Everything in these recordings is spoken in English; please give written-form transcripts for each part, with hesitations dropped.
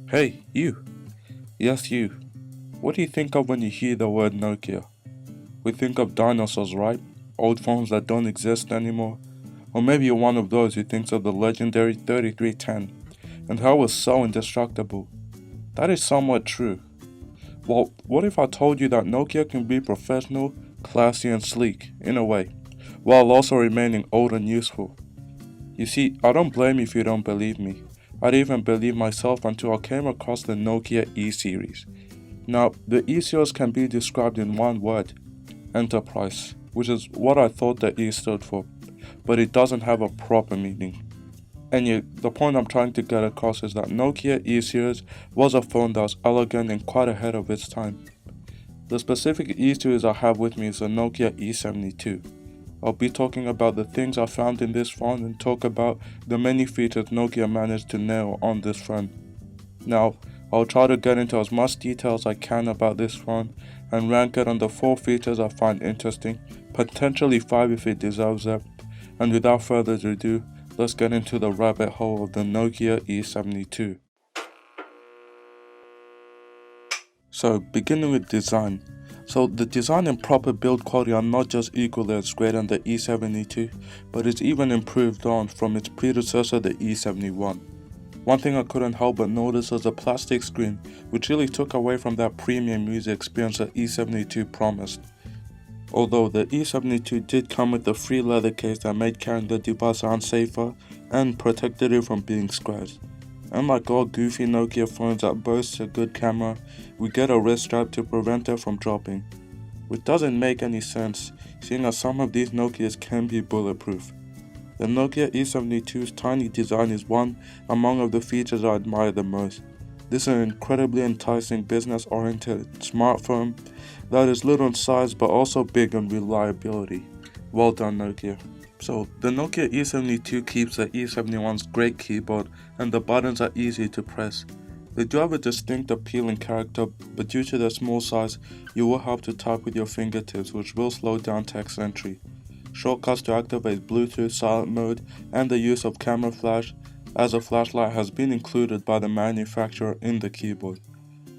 Hey, you. Yes, you. What do you think of when you hear the word Nokia? We think of dinosaurs, right? Old phones that don't exist anymore. Or maybe you're one of those who thinks of the legendary 3310 and how it was so indestructible. That is somewhat true. Well, what if I told you that Nokia can be professional, classy, and sleek, in a way, while also remaining old and useful? You see, I don't blame you if you don't believe me. I didn't even believe myself until I came across the Nokia E series. Now, the E series can be described in one word: enterprise, which is what I thought the E stood for, but it doesn't have a proper meaning. And yet, the point I'm trying to get across is that Nokia E series was a phone that was elegant and quite ahead of its time. The specific E series I have with me is the Nokia E72. I'll be talking about the things I found in this phone and talk about the many features Nokia managed to nail on this phone. Now, I'll try to get into as much detail as I can about this phone and rank it on the 4 features I find interesting, potentially 5 if it deserves it. And without further ado, let's get into the rabbit hole of the Nokia E72. So, beginning with design. So, the design and proper build quality are not just equally as great on the E72, but it's even improved on from its predecessor, the E71. One thing I couldn't help but notice was the plastic screen, which really took away from that premium user experience that E72 promised. Although the E72 did come with a free leather case that made carrying the device safer and protected it from being scratched. Unlike all goofy Nokia phones that boast a good camera, we get a wrist strap to prevent it from dropping. Which doesn't make any sense, seeing as some of these Nokias can be bulletproof. The Nokia E72's tiny design is one among of the features I admire the most. This is an incredibly enticing business-oriented smartphone that is little in size but also big in reliability. Well done, Nokia. So, the Nokia E72 keeps the E71's great keyboard and the buttons are easy to press. They do have a distinct appealing character, but due to their small size, you will have to type with your fingertips, which will slow down text entry. Shortcuts to activate Bluetooth silent mode and the use of camera flash as a flashlight has been included by the manufacturer in the keyboard.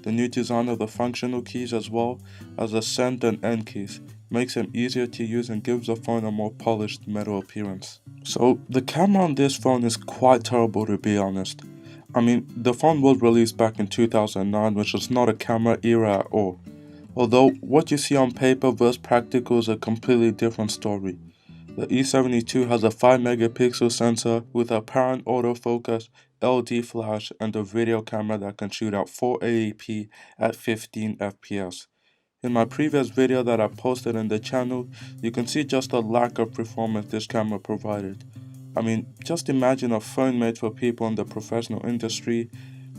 The new design of the functional keys as well as the send and end keys makes them easier to use and gives the phone a more polished metal appearance. So the camera on this phone is quite terrible, to be honest. I mean, the phone was released back in 2009, which was not a camera era at all. Although what you see on paper versus practical is a completely different story. The E72 has a 5 megapixel sensor with apparent autofocus, LD flash, and a video camera that can shoot at 480p at 15 fps. In my previous video that I posted in the channel, you can see just the lack of performance this camera provided. I mean, just imagine a phone made for people in the professional industry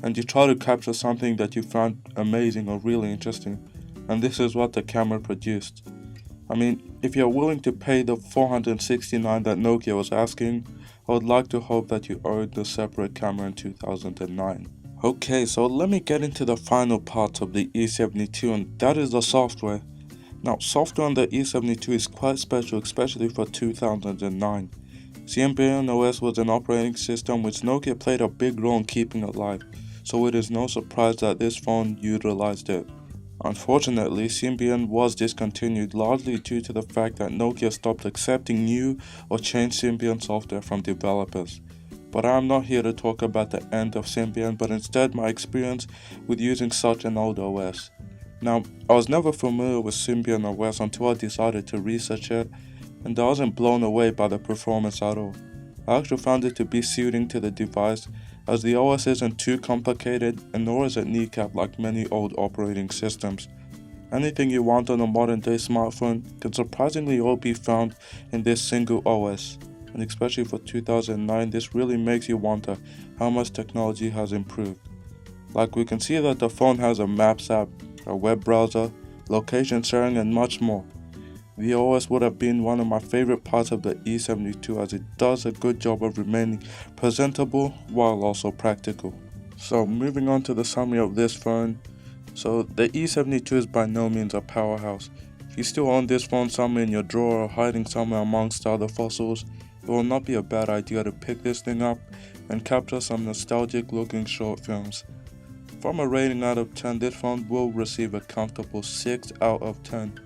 and you try to capture something that you found amazing or really interesting, and this is what the camera produced. I mean, if you're willing to pay the $469 that Nokia was asking, I would like to hope that you owned the separate camera in 2009. Okay, so let me get into the final part of the E72, and that is the software. Now, software on the E72 is quite special, especially for 2009. Symbian OS was an operating system which Nokia played a big role in keeping alive, so it is no surprise that this phone utilized it. Unfortunately, Symbian was discontinued largely due to the fact that Nokia stopped accepting new or changed Symbian software from developers. But I am not here to talk about the end of Symbian, but instead my experience with using such an old OS. Now, I was never familiar with Symbian OS until I decided to research it, and I wasn't blown away by the performance at all. I actually found it to be suiting to the device, as the OS isn't too complicated and nor is it kneecapped like many old operating systems. Anything you want on a modern day smartphone can surprisingly all be found in this single OS, and especially for 2009 this really makes you wonder how much technology has improved. Like we can see that the phone has a Maps app, a web browser, location sharing and much more. The OS would have been one of my favorite parts of the E72 as it does a good job of remaining presentable while also practical. So moving on to the summary of this phone. So the E72 is by no means a powerhouse. If you still own this phone somewhere in your drawer or hiding somewhere amongst other fossils, it will not be a bad idea to pick this thing up and capture some nostalgic looking short films. From a rating out of 10, this phone will receive a comfortable 6 out of 10.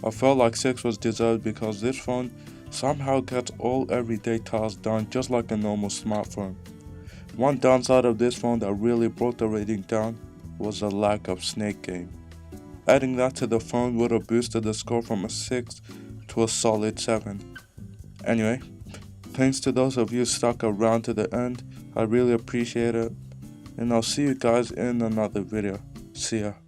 I felt like 6 was deserved because this phone somehow gets all everyday tasks done just like a normal smartphone. One downside of this phone that really brought the rating down was the lack of snake game. Adding that to the phone would have boosted the score from a 6 to a solid 7. Anyway, thanks to those of you who stuck around to the end, I really appreciate it, and I'll see you guys in another video. See ya.